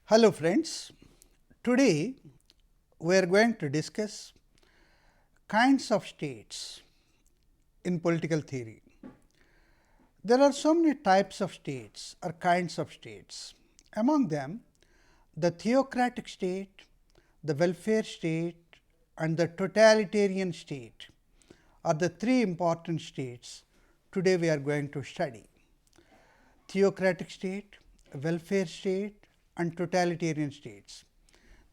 Hello friends, today we are going to discuss kinds of states in political theory. There are so many types of states or kinds of states. Among them, the theocratic state, the welfare state and the totalitarian state are the three important states today we are going to study. Theocratic state, welfare state and totalitarian states.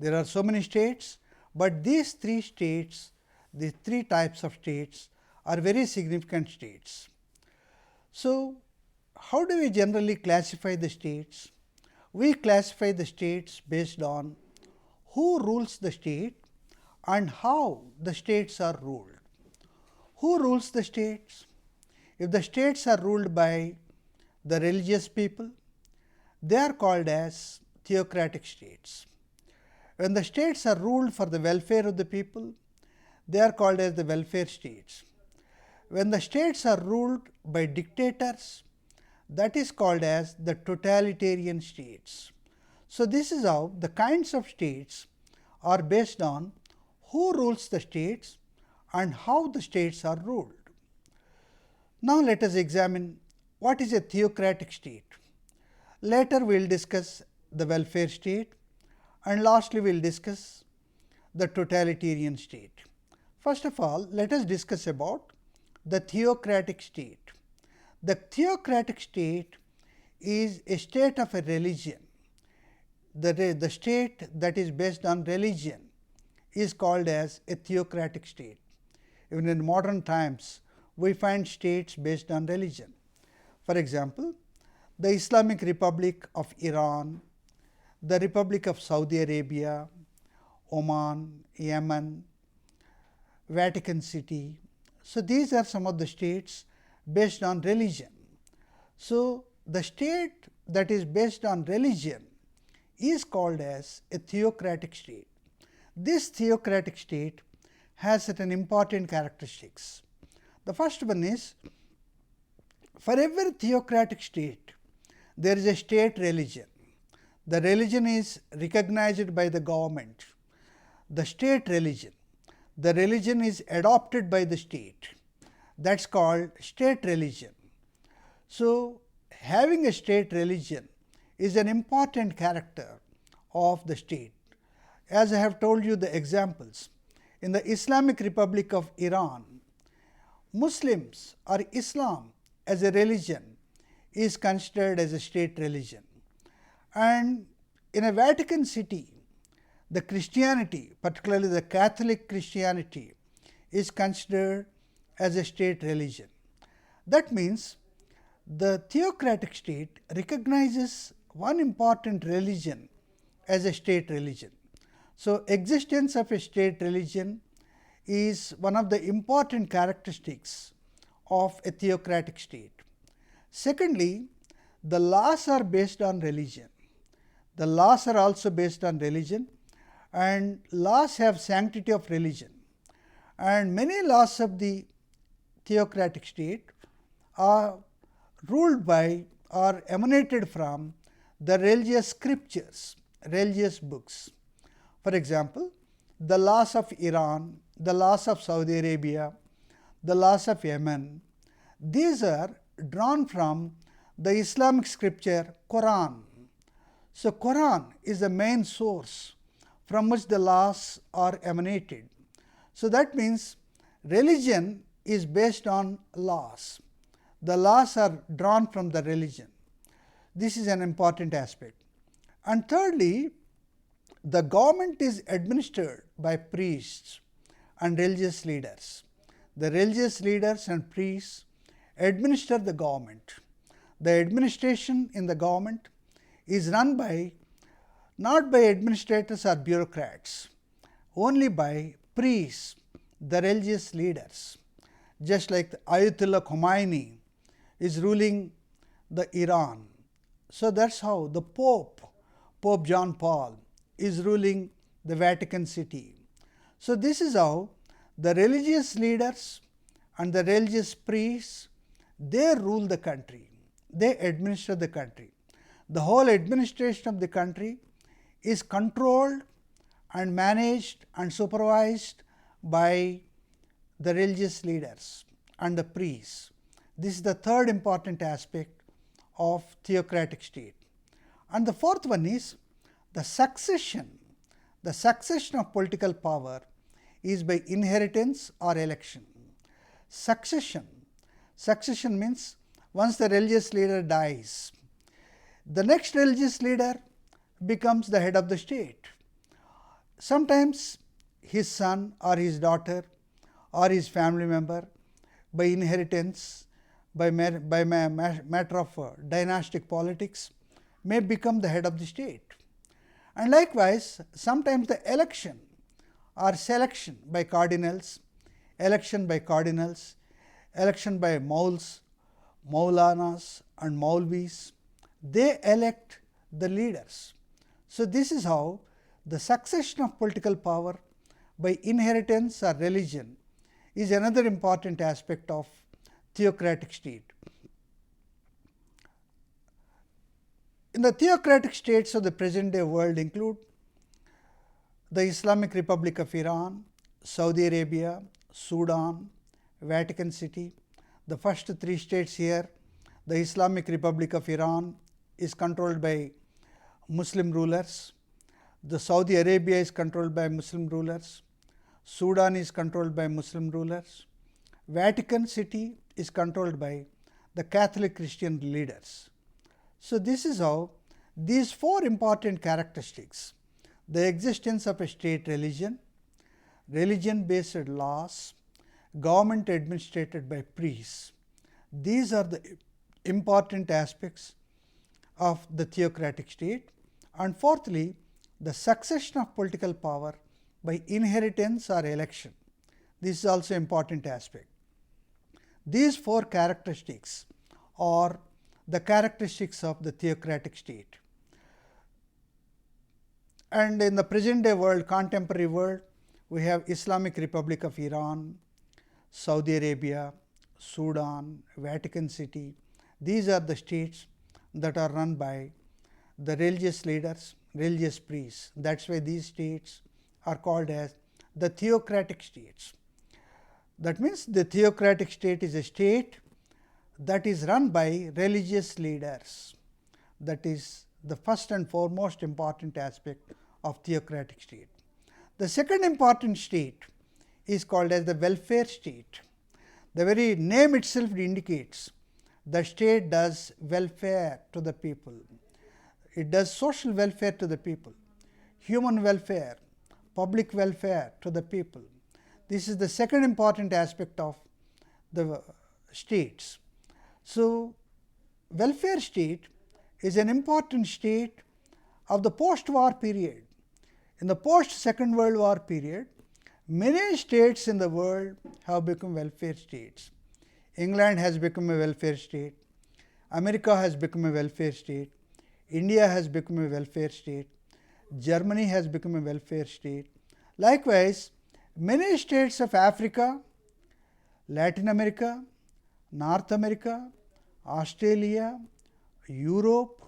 There are so many states, but these three states, these three types of states are very significant states. So, how do we generally classify the states? We classify the states based on who rules the state and how the states are ruled. Who rules the states? If the states are ruled by the religious people, they are called as theocratic states. When the states are ruled for the welfare of the people, they are called as the welfare states. When the states are ruled by dictators, that is called as the totalitarian states. So, this is how the kinds of states are based on who rules the states and how the states are ruled. Now, let us examine what is a theocratic state. Later, we will discuss the welfare state and lastly, we will discuss the totalitarian state. First of all, let us discuss about the theocratic state. The theocratic state is a state of a religion. The state that is based on religion is called as a theocratic state. Even in modern times, we find states based on religion. For example, the Islamic Republic of Iran, the Republic of Saudi Arabia, Oman, Yemen, Vatican City. So, these are some of the states based on religion. So, the state that is based on religion is called as a theocratic state. This theocratic state has certain important characteristics. The first one is, for every theocratic state, there is a state religion. The religion is recognized by the government, the state religion. The religion is adopted by the state, that is called state religion. So, having a state religion is an important character of the state. As I have told you the examples, in the Islamic Republic of Iran, Muslims or Islam as a religion is considered as a state religion. And in a Vatican City, the Christianity, particularly the Catholic Christianity, is considered as a state religion. That means, the theocratic state recognizes one important religion as a state religion. So, existence of a state religion is one of the important characteristics of a theocratic state. Secondly, the laws are based on religion. The laws are also based on religion and laws have sanctity of religion. And many laws of the theocratic state are ruled by or emanated from the religious scriptures, religious books. For example, the laws of Iran, the laws of Saudi Arabia, the laws of Yemen, these are drawn from the Islamic scripture Quran. So, Quran is the main source from which the laws are emanated. So, that means religion is based on laws. The laws are drawn from the religion. This is an important aspect. And thirdly, the government is administered by priests and religious leaders. The religious leaders and priests administer the government. The administration in the government is run by not by administrators or bureaucrats, only by priests, the religious leaders. Just like Ayatollah Khomeini is ruling the Iran. So, that is how the Pope John Paul is ruling the Vatican City. So, this is how the religious leaders and the religious priests, they rule the country, they administer the country. The whole administration of the country is controlled and managed and supervised by the religious leaders and the priests. This is the third important aspect of theocratic state. And the fourth one is the succession. The succession of political power is by inheritance or election. Succession. Succession means once the religious leader dies, the next religious leader becomes the head of the state. Sometimes his son or his daughter or his family member, by inheritance, by matter of dynastic politics, may become the head of the state. And likewise, sometimes the election or selection by cardinals, election by cardinals, election by mauls, maulanas and maulvis, they elect the leaders. So, this is how the succession of political power by inheritance or religion is another important aspect of theocratic state. In the theocratic states of the present day world include the Islamic Republic of Iran, Saudi Arabia, Sudan, Vatican City. The first three states here, the Islamic Republic of Iran is controlled by Muslim rulers, the Saudi Arabia is controlled by Muslim rulers, Sudan is controlled by Muslim rulers, Vatican City is controlled by the Catholic Christian leaders. So, this is how these four important characteristics, the existence of a state religion, religion based laws, government administered by priests, these are the important aspects of the theocratic state. And fourthly, the succession of political power by inheritance or election. This is also important aspect. These four characteristics are the characteristics of the theocratic state. And in the present day world, contemporary world, we have Islamic Republic of Iran, Saudi Arabia, Sudan, Vatican City. These are the states that are run by the religious leaders, religious priests. That is why these states are called as the theocratic states. That means the theocratic state is a state that is run by religious leaders. That is the first and foremost important aspect of theocratic state. The second important state is called as the welfare state. The very name itself indicates the state does welfare to the people. It does social welfare to the people, human welfare, public welfare to the people. This is the second important aspect of the states. So, welfare state is an important state of the post-war period. In the post-Second World War period, many states in the world have become welfare states. England has become a welfare state, America has become a welfare state, India has become a welfare state, Germany has become a welfare state. Likewise, many states of Africa, Latin America, North America, Australia, Europe,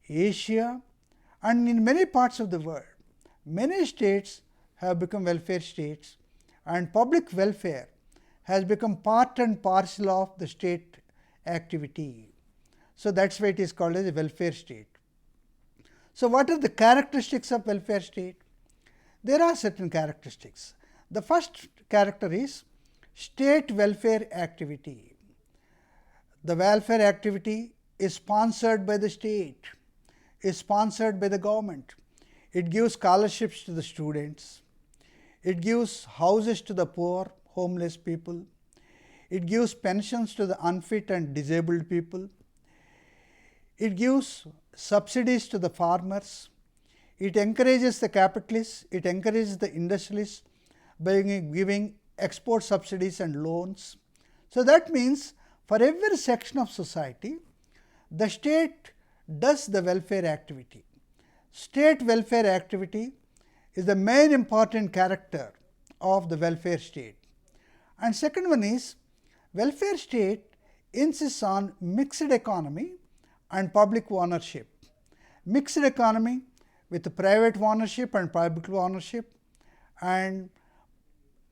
Asia, and in many parts of the world, many states have become welfare states, and public welfare has become part and parcel of the state activity. So, that is why it is called as a welfare state. So, what are the characteristics of welfare state? There are certain characteristics. The first character is state welfare activity. The welfare activity is sponsored by the state, is sponsored by the government. It gives scholarships to the students. It gives houses to the poor, homeless people. It gives pensions to the unfit and disabled people. It gives subsidies to the farmers. It encourages the capitalists. It encourages the industrialists by giving export subsidies and loans. So, that means for every section of society, the state does the welfare activity. State welfare activity is the main important character of the welfare state. And second one is welfare state insists on mixed economy and public ownership. Mixed economy with private ownership and public ownership, and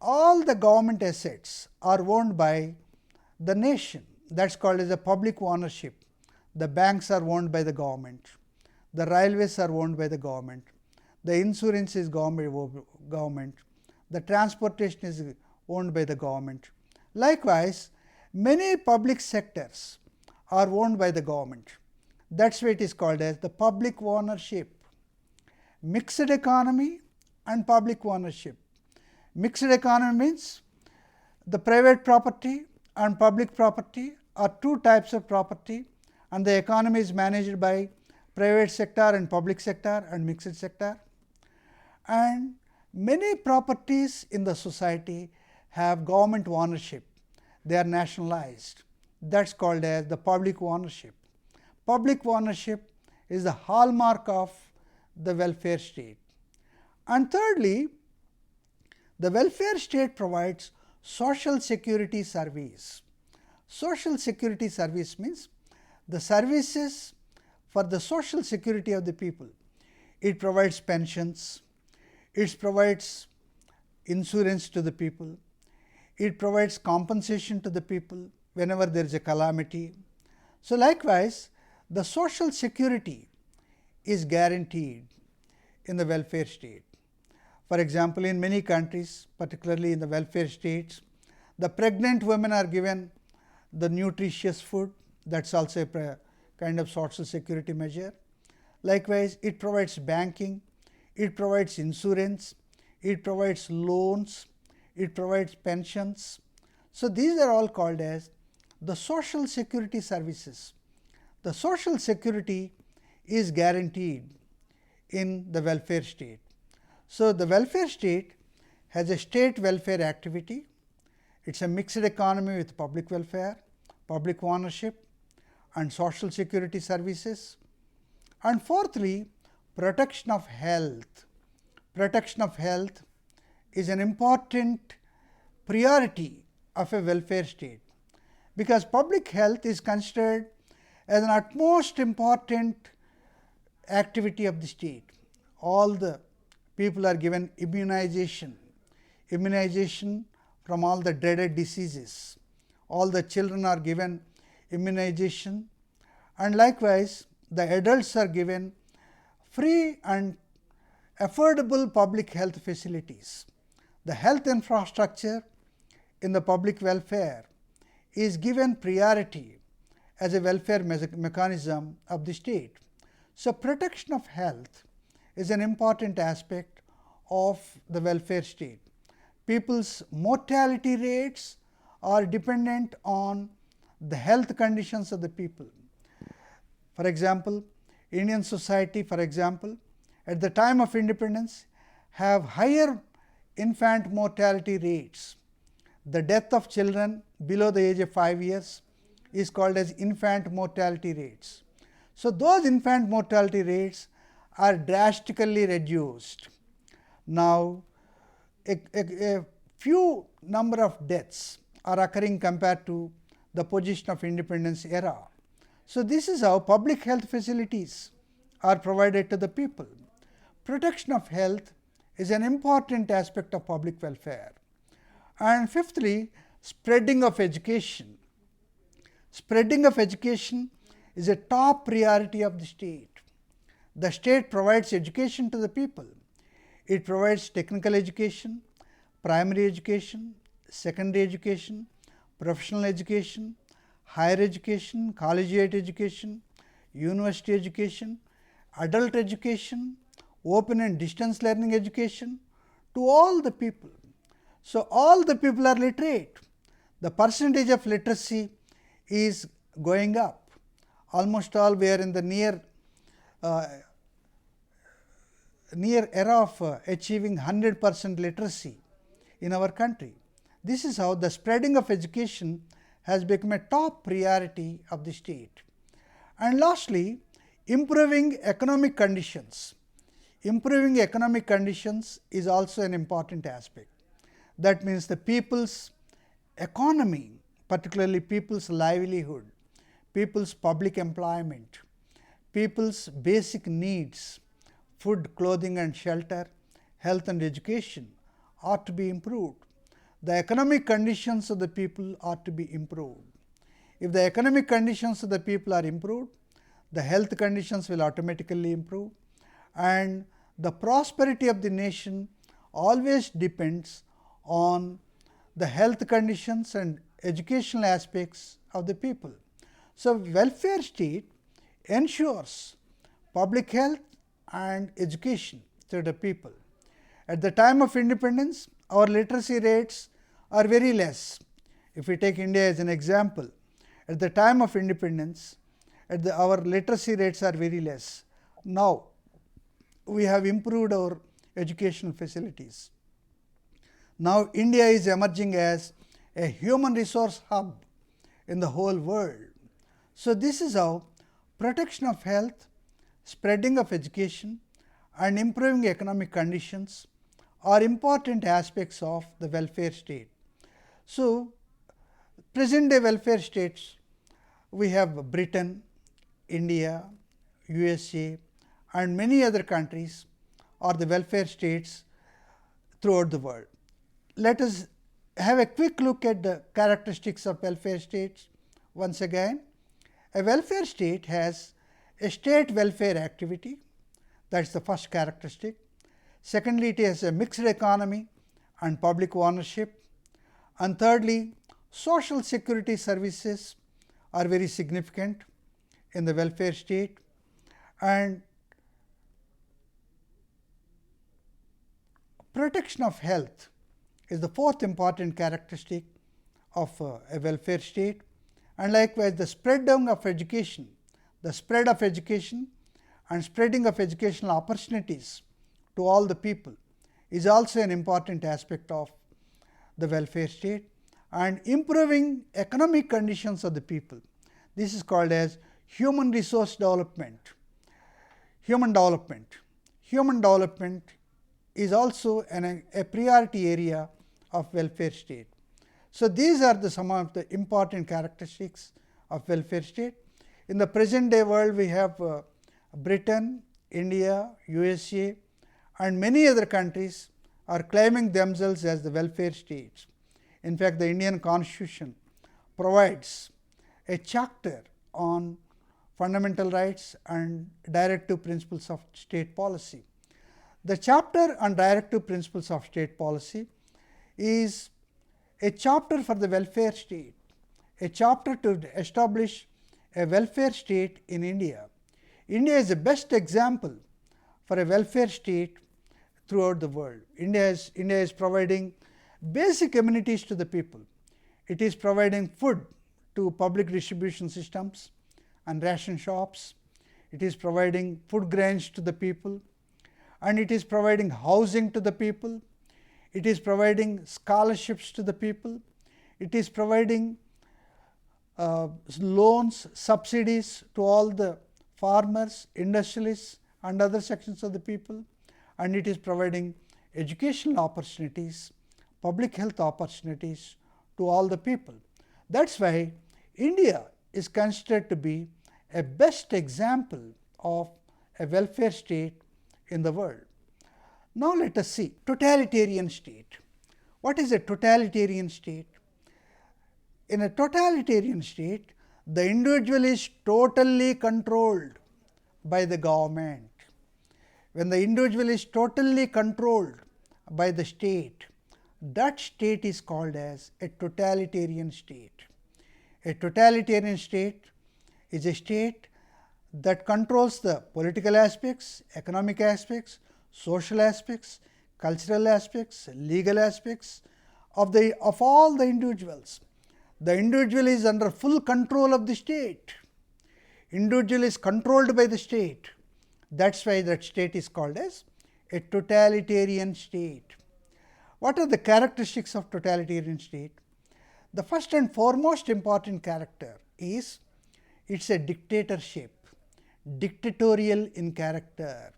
all the government assets are owned by the nation. That is called as a public ownership. The banks are owned by the government, the railways are owned by the government, the insurance is government, the transportation is owned by the government. Likewise, many public sectors are owned by the government. That is why it is called as the public ownership. Mixed economy and public ownership. Mixed economy means the private property and public property are two types of property, and the economy is managed by private sector and public sector and mixed sector. And many properties in the society have government ownership. They are nationalized. That is called as the public ownership. Public ownership is the hallmark of the welfare state. And thirdly, the welfare state provides social security service. Social security service means the services for the social security of the people. It provides pensions, it provides insurance to the people, it provides compensation to the people whenever there is a calamity. So, likewise, the social security is guaranteed in the welfare state. For example, in many countries, particularly in the welfare states, the pregnant women are given the nutritious food. That is also a kind of social security measure. Likewise, it provides banking, it provides insurance, it provides loans, it provides pensions. So, these are all called as the social security services. The social security is guaranteed in the welfare state. So, the welfare state has a state welfare activity. It is a mixed economy with public welfare, public ownership and social security services. And fourthly, protection of health. Protection of health is an important priority of a welfare state, because public health is considered as an utmost important activity of the state. All the people are given immunization from all the dreaded diseases. All the children are given immunization, and likewise the adults are given free and affordable public health facilities. The health infrastructure in the public welfare is given priority as a welfare mechanism of the state. So, protection of health is an important aspect of the welfare state. People's mortality rates are dependent on the health conditions of the people. For example, Indian society, for example, at the time of independence have higher infant mortality rates. The death of children below the age of 5 years is called as infant mortality rates. So, those infant mortality rates are drastically reduced. Now, a few number of deaths are occurring compared to the position of independence era. So, this is how public health facilities are provided to the people. Protection of health is an important aspect of public welfare. And fifthly, spreading of education. Spreading of education is a top priority of the state. The state provides education to the people. It provides technical education, primary education, secondary education, professional education, higher education, collegiate education, university education, adult education, open and distance learning education to all the people. So, all the people are literate. The percentage of literacy is going up. Almost all we are in the near era of achieving 100% literacy in our country. This is how the spreading of education has become a top priority of the state. And lastly, improving economic conditions. Improving economic conditions is also an important aspect. That means the people's economy, particularly people's livelihood, people's public employment, people's basic needs, food, clothing and shelter, health and education ought to be improved. The economic conditions of the people ought to be improved. If the economic conditions of the people are improved, the health conditions will automatically improve, and the prosperity of the nation always depends on the health conditions and educational aspects of the people. So, welfare state ensures public health and education to the people. At the time of independence, our literacy rates are very less. If we take India as an example, at the time of independence, our literacy rates are very less. Now, we have improved our educational facilities. Now, India is emerging as a human resource hub in the whole world. So, this is how protection of health, spreading of education and improving economic conditions are important aspects of the welfare state. So, present day welfare states, we have Britain, India, USA and many other countries are the welfare states throughout the world. Let us have a quick look at the characteristics of welfare states. Once again, a welfare state has a state welfare activity, that is the first characteristic. Secondly, it has a mixed economy and public ownership. And thirdly, social security services are very significant in the welfare state, and protection of health is the fourth important characteristic of a welfare state, and likewise the spreading of education, the spread of education and spreading of educational opportunities to all the people is also an important aspect of the welfare state, and improving economic conditions of the people. This is called as human resource development. Human development is also a priority area of welfare state. So, these are some of the important characteristics of welfare state. In the present day world, we have Britain, India, USA and many other countries are claiming themselves as the welfare states. In fact, the Indian Constitution provides a chapter on fundamental rights and directive principles of state policy. The chapter on directive principles of state policy is a chapter for the welfare state, a chapter to establish a welfare state in India. India is the best example for a welfare state throughout the world. India is providing basic amenities to the people. It is providing food to public distribution systems and ration shops. It is providing food grains to the people, and it is providing housing to the people. It is providing scholarships to the people. It is providing loans, subsidies to all the farmers, industrialists and other sections of the people, and it is providing educational opportunities, public health opportunities to all the people. That is why India is considered to be a best example of a welfare state in the world. Now, let us see totalitarian state. What is a totalitarian state? In a totalitarian state, the individual is totally controlled by the government. When the individual is totally controlled by the state, that state is called as a totalitarian state. A totalitarian state is a state that controls the political aspects, economic aspects, social aspects, cultural aspects, legal aspects of all the individuals. The individual is under full control of the state. Individual is controlled by the state. That is why that state is called as a totalitarian state. What are the characteristics of totalitarian state? The first and foremost important character is it is a dictatorship, dictatorial in character.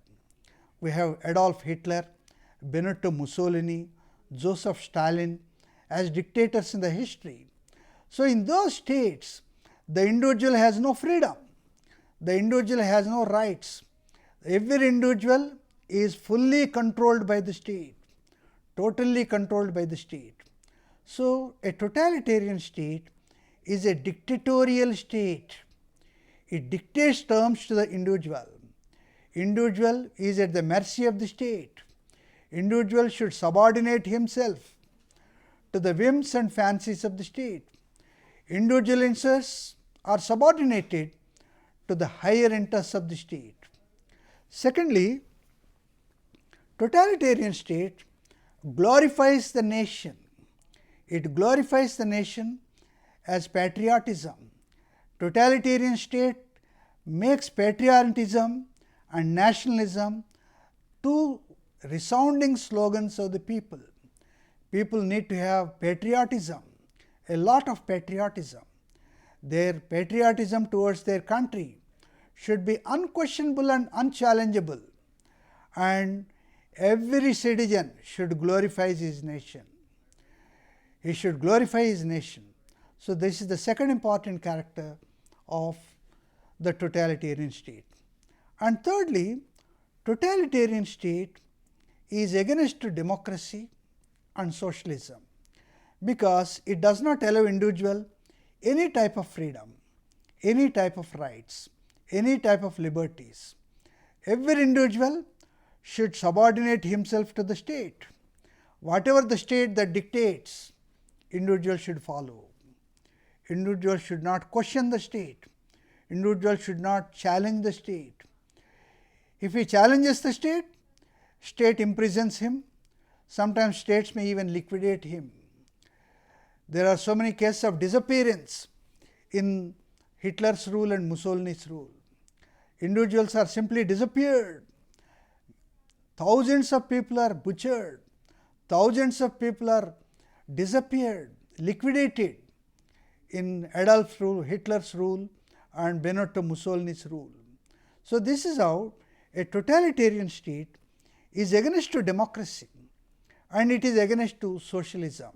We have Adolf Hitler, Benito Mussolini, Joseph Stalin as dictators in the history. So, in those states, the individual has no freedom, the individual has no rights. Every individual is fully controlled by the state, totally controlled by the state. So, a totalitarian state is a dictatorial state. It dictates terms to the individual. Individual is at the mercy of the state. Individual should subordinate himself to the whims and fancies of the state. Individual interests are subordinated to the higher interests of the state. Secondly, totalitarian state glorifies the nation. It glorifies the nation as patriotism. Totalitarian state makes patriotism and nationalism two resounding slogans of the people. People need to have patriotism, a lot of patriotism. Their patriotism towards their country should be unquestionable and unchallengeable, and every citizen should glorify his nation. He should glorify his nation. So, this is the second important character of the totalitarian state. And thirdly, totalitarian state is against democracy and socialism, because it does not allow individual any type of freedom, any type of rights, any type of liberties. Every individual should subordinate himself to the state. Whatever the state that dictates, individual should follow. Individual should not question the state. Individual should not challenge the state. If he challenges the state, state imprisons him. Sometimes states may even liquidate him. There are so many cases of disappearance in Hitler's rule and Mussolini's rule. Individuals are simply disappeared. Thousands of people are butchered. Thousands of people are disappeared, liquidated in Adolf Hitler's rule and Benito Mussolini's rule. So, this is how a totalitarian state is against to democracy, and it is against to socialism.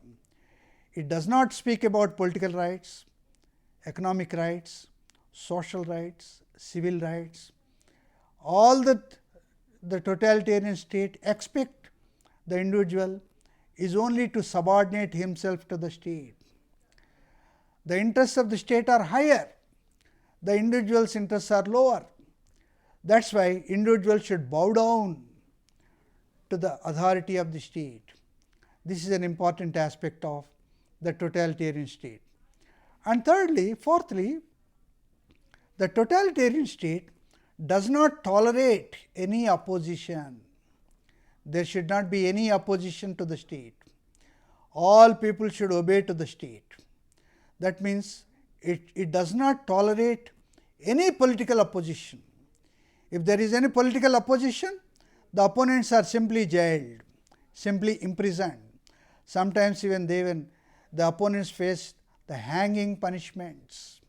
It does not speak about political rights, economic rights, social rights, civil rights. All that the totalitarian state expect the individual is only to subordinate himself to the state. The interests of the state are higher, the individual's interests are lower. That is why individuals should bow down to the authority of the state. This is an important aspect of the totalitarian state. And thirdly, fourthly, the totalitarian state does not tolerate any opposition. There should not be any opposition to the state. All people should obey to the state. That means it does not tolerate any political opposition. If there is any political opposition, the opponents are simply jailed, simply imprisoned. Sometimes even the opponents face the hanging punishments.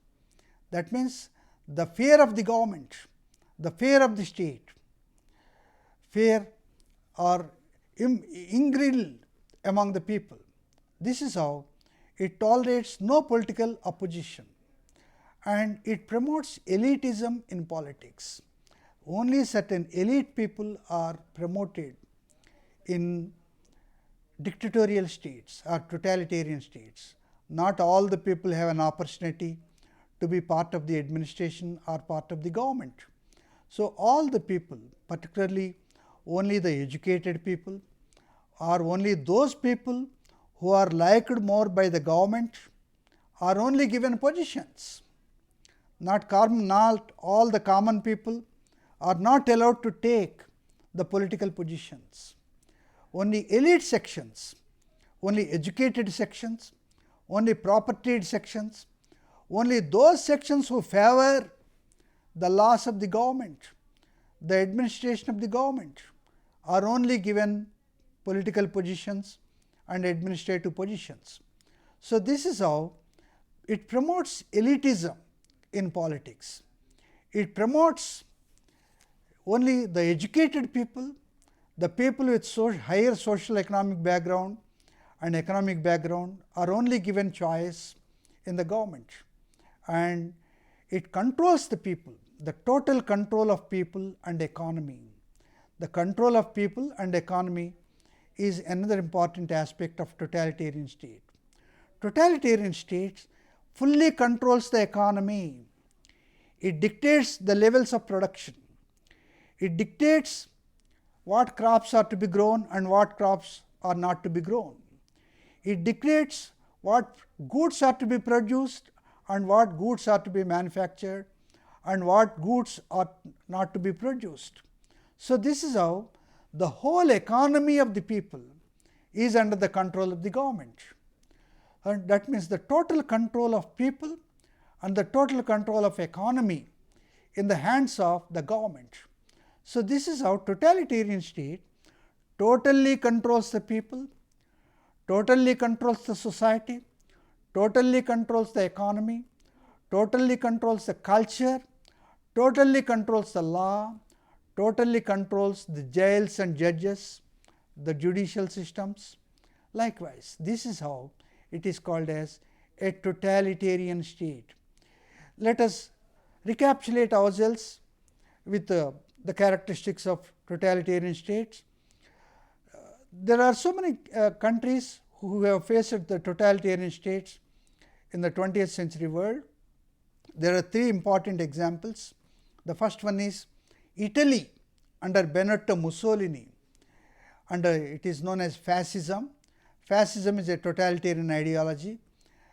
That means the fear of the government, the fear of the state, fear or ingrained among the people. This is how it tolerates no political opposition, and it promotes elitism in politics. Only certain elite people are promoted in dictatorial states or totalitarian states. Not all the people have an opportunity to be part of the administration or part of the government. So, all the people, particularly only the educated people or only those people who are liked more by the government are only given positions. Not all the common people are not allowed to take the political positions. Only elite sections, only educated sections, only propertied sections, only those sections who favor the laws of the government, the administration of the government, are only given political positions and administrative positions. So, this is how it promotes elitism in politics. It promotes only the educated people, the people with higher social economic background and economic background are only given choice in the government, and it controls the people, the total control of people and economy. the control of people and economy is another important aspect of totalitarian state. Totalitarian states fully controls the economy. It dictates the levels of production. It dictates what crops are to be grown and what crops are not to be grown. It dictates what goods are to be produced and what goods are to be manufactured and what goods are not to be produced. So, this is how the whole economy of the people is under the control of the government. And that means the total control of people and the total control of economy in the hands of the government. So, this is how totalitarian state totally controls the people, totally controls the society, totally controls the economy, totally controls the culture, totally controls the law, totally controls the jails and judges, the judicial systems. Likewise, this is how it is called as a totalitarian state. Let us recapitulate ourselves with the characteristics of totalitarian states. There are so many countries who have faced the totalitarian states in the 20th century world. There are three important examples. The first one is Italy under Benito Mussolini, and it is known as fascism. Fascism is a totalitarian ideology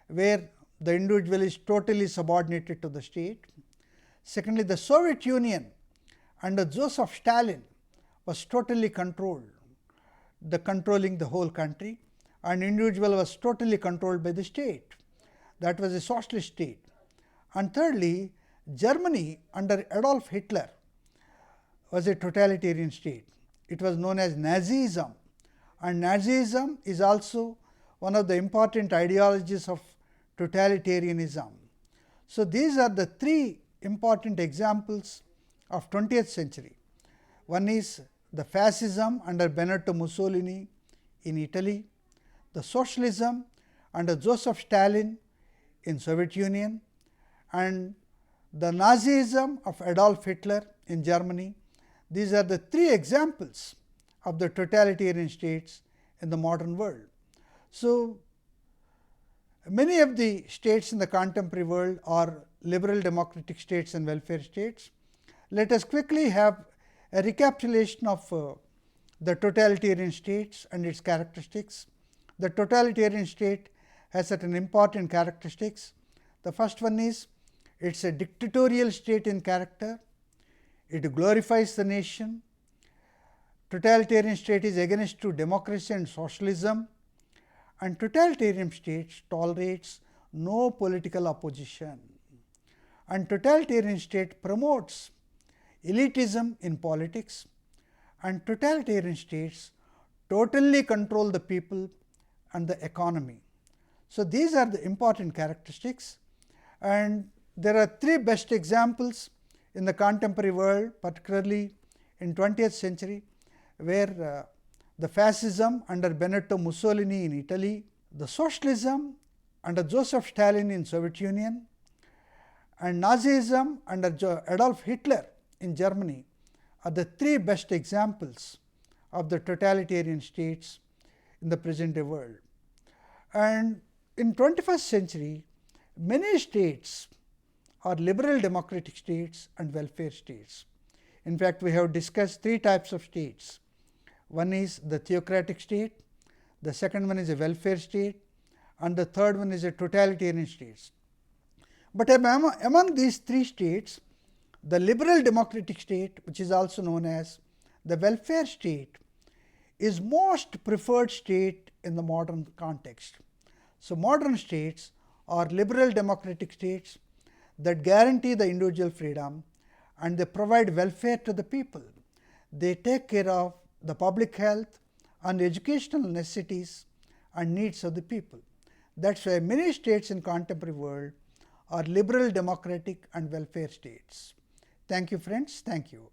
where the individual is totally subordinated to the state. Secondly, the Soviet Union under Joseph Stalin was totally controlled, controlling the whole country, and individual was totally controlled by the state. That was a socialist state. And thirdly, Germany under Adolf Hitler was a totalitarian state. It was known as Nazism, and Nazism is also one of the important ideologies of totalitarianism. So, these are the three important examples of 20th century. One is the fascism under Benito Mussolini in Italy, the socialism under Joseph Stalin in Soviet Union, and the Nazism of Adolf Hitler in Germany. These are the three examples of the totalitarian states in the modern world. So, many of the states in the contemporary world are liberal democratic states and welfare states. Let us quickly have a recapitulation of the totalitarian states and its characteristics. The totalitarian state has certain important characteristics. The first one is it is a dictatorial state in character. It glorifies the nation. Totalitarian state is against to democracy and socialism, and totalitarian state tolerates no political opposition, and totalitarian state promotes elitism in politics, and totalitarian states totally control the people and the economy. So, these are the important characteristics, and there are three best examples in the contemporary world, particularly in 20th century, where the fascism under Benito Mussolini in Italy, the socialism under Joseph Stalin in Soviet Union, and Nazism under Adolf Hitler in Germany are the three best examples of the totalitarian states in the present day world. And in 21st century, many states are liberal democratic states and welfare states. In fact, we have discussed three types of states. One is the theocratic state, the second one is a welfare state, and the third one is a totalitarian state. But among these three states, the liberal democratic state, which is also known as the welfare state, is most preferred state in the modern context. So, modern states are liberal democratic states that guarantee the individual freedom and they provide welfare to the people. They take care of the public health and educational necessities and needs of the people. That is why many states in contemporary world are liberal democratic and welfare states. Thank you friends. Thank you.